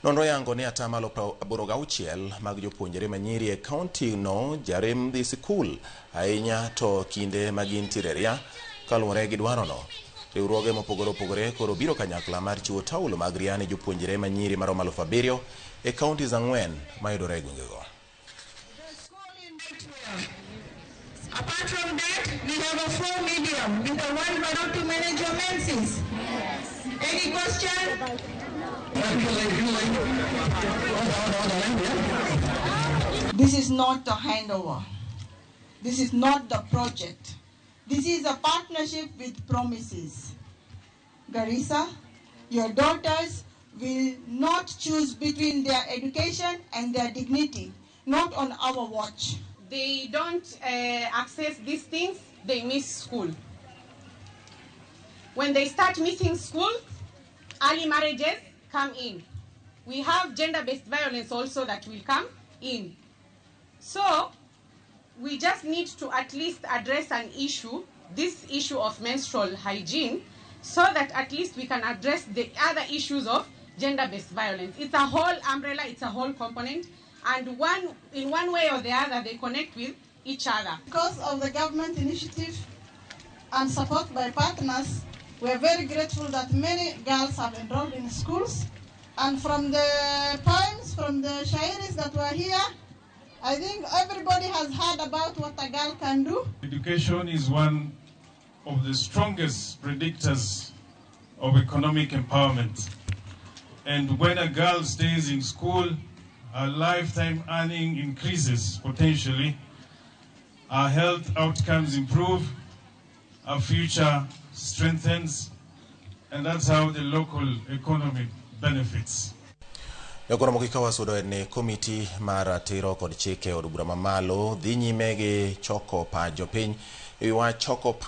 Nonro yango ni atamalo 86 mag jopuonjre manyiri e kaunti no jarem dhi sikul ahinya to kinde magintiere ria kaluwore gi dwaro no. Riwruoge mopogore opogore koro biro kanyakla mar chiwo taulo mag ria ne jopuonjre manyiri maromo 7,000 e kaunti 4 mayudore e gwengego. Apart from that, we have a 4 medium with a 1 bottle to manage your menses. Any question? This is not a handover. This is not the project. This is a partnership with promises. Garissa, your daughters will not choose between their education and their dignity, not on our watch. They don't access these things, they miss school. When they start missing school, early marriages come in. We have gender-based violence also that will come in. So, we just need to at least address an issue, this issue of menstrual hygiene, so that at least we can address the other issues of gender-based violence. It's a whole umbrella, it's a whole component, and in one way or the other, they connect with each other. Because of the government initiative and support by partners, we are very grateful that many girls have enrolled in schools. And from the poems, from the shairis that were here, I think everybody has heard about what a girl can do. Education is one of the strongest predictors of economic empowerment. And when a girl stays in school, her lifetime earning increases potentially, our health outcomes improve, our future strengthens, and that's how the local economy benefits. Ramogi kawasudo ne komiti mar tiro kod chike od bura mamalo dhi nyime gi choko pa jopiny e wach choko pa